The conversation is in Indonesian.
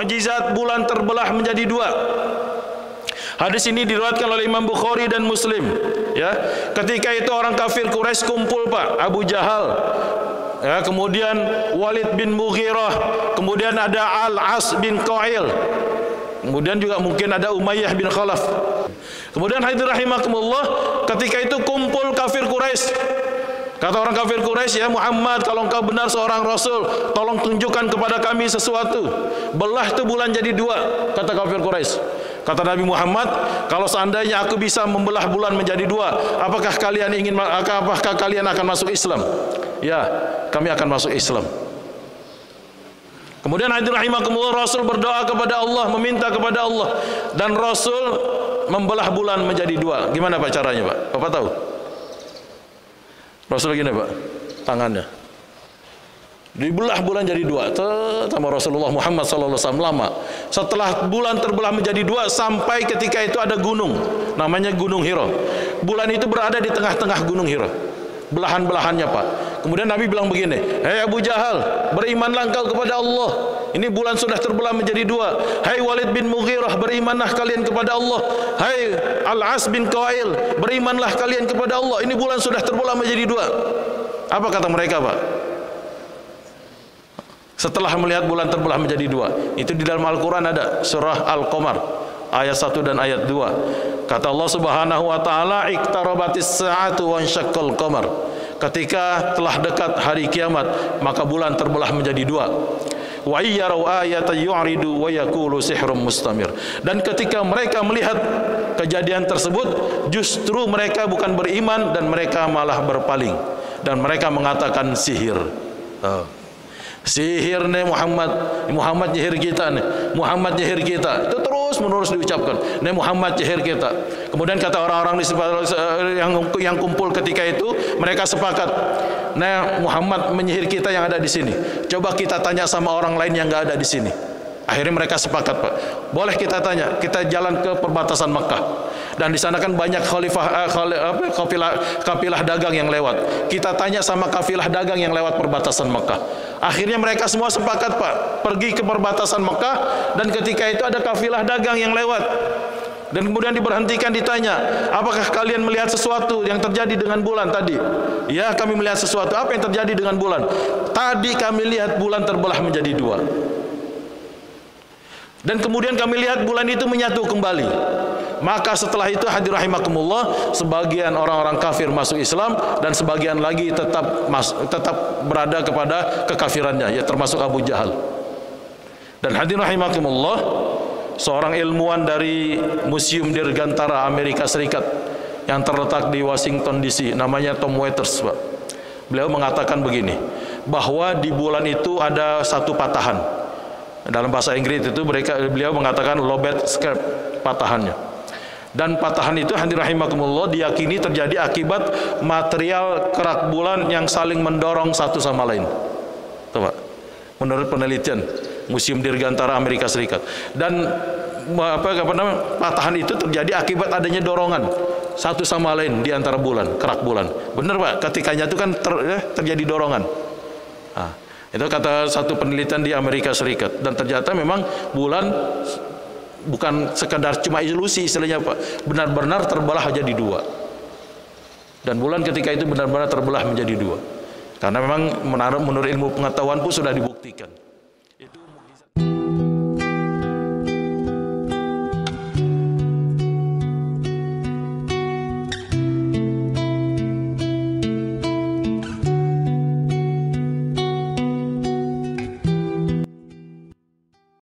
mukjizat bulan terbelah menjadi dua. Hadis ini diriwayatkan oleh Imam Bukhari dan Muslim. Ya, ketika itu orang kafir Quraisy kumpul, Pak. Abu Jahal, ya, kemudian Walid bin Mughirah, kemudian ada Al-As bin Qail, kemudian juga mungkin ada Umayyah bin Khalaf. Kemudian hadirin rahimakumullah, ketika itu kumpul kafir Quraisy. Kata orang kafir Quraisy, ya Muhammad, kalau engkau benar seorang Rasul, tolong tunjukkan kepada kami sesuatu. Belah itu bulan jadi dua, kata kafir Quraisy. Kata Nabi Muhammad, kalau seandainya aku bisa membelah bulan menjadi dua, apakah kalian akan masuk Islam? Ya, kami akan masuk Islam. Kemudian hadirin rahimakumullah, Rasul berdoa kepada Allah, meminta kepada Allah, dan Rasul membelah bulan menjadi dua. Gimana Pak caranya, Pak? Bapak tahu? Rasul gini, Pak, tangannya dibelah bulan jadi dua, sama Rasulullah Muhammad SAW lama. Setelah bulan terbelah menjadi dua, sampai ketika itu ada gunung, namanya Gunung Hira. Bulan itu berada di tengah-tengah Gunung Hira, belahan-belahannya, Pak. Kemudian Nabi bilang begini, hei Abu Jahal, berimanlah engkau kepada Allah. Ini bulan sudah terbelah menjadi dua. Hai Walid bin Mughirah, berimanlah kalian kepada Allah. Hai Al-As bin Qail, berimanlah kalian kepada Allah. Ini bulan sudah terbelah menjadi dua. Apa kata mereka, Pak? Setelah melihat bulan terbelah menjadi dua, itu di dalam Al-Quran ada surah Al-Qamar ayat 1 dan ayat 2. Kata Allah Subhanahu wa taala, iqtarabatis sa'atu wansyaqqal qamar. Ketika telah dekat hari kiamat, maka bulan terbelah menjadi dua. Wa iyyaru ayatan yu'ridu wa yaqulu sihrun mustamir. Dan ketika mereka melihat kejadian tersebut, justru mereka bukan beriman dan mereka malah berpaling dan mereka mengatakan sihir. Sihir nih Muhammad nyihir kita nih, Muhammad nyihir kita. Itu terus menerus diucapkan, nih Muhammad nyihir kita. Kemudian kata orang-orang yang kumpul ketika itu, mereka sepakat, nah Muhammad menyihir kita yang ada di sini. Coba kita tanya sama orang lain yang nggak ada di sini. Akhirnya mereka sepakat, Pak. Boleh kita tanya, kita jalan ke perbatasan Mekah. Dan di sana kan banyak kafilah dagang yang lewat. Kita tanya sama kafilah dagang yang lewat perbatasan Mekah. Akhirnya mereka semua sepakat, Pak, pergi ke perbatasan Mekah, dan ketika itu ada kafilah dagang yang lewat. Dan kemudian diberhentikan, ditanya, apakah kalian melihat sesuatu yang terjadi dengan bulan tadi? Ya, kami melihat sesuatu. Apa yang terjadi dengan bulan? Tadi kami lihat bulan terbelah menjadi dua. Dan kemudian kami lihat bulan itu menyatu kembali. Maka setelah itu hadirin rahimakumullah, sebagian orang-orang kafir masuk Islam dan sebagian lagi tetap berada kepada kekafirannya, ya termasuk Abu Jahal. Dan hadirin rahimakumullah, seorang ilmuwan dari Museum Dirgantara Amerika Serikat yang terletak di Washington DC, namanya Tom Waiters, Pak. Beliau mengatakan begini, bahwa di bulan itu ada satu patahan. Dalam bahasa Inggris itu beliau mengatakan lobate scarp, patahannya. Dan patahan itu hadirin rahimakumullah diyakini terjadi akibat material kerak bulan yang saling mendorong satu sama lain. Tuh, Pak. Menurut penelitian Museum Dirgantara Amerika Serikat. Dan patahan itu terjadi akibat adanya dorongan satu sama lain di antara bulan, kerak bulan. Benar, Pak, ketikanya itu kan terjadi dorongan. Itu kata satu penelitian di Amerika Serikat. Dan ternyata memang bulan bukan sekadar cuma ilusi istilahnya, Pak, benar-benar terbelah jadi dua. Dan bulan ketika itu benar-benar terbelah menjadi dua, karena memang menurut ilmu pengetahuan pun sudah dibuktikan.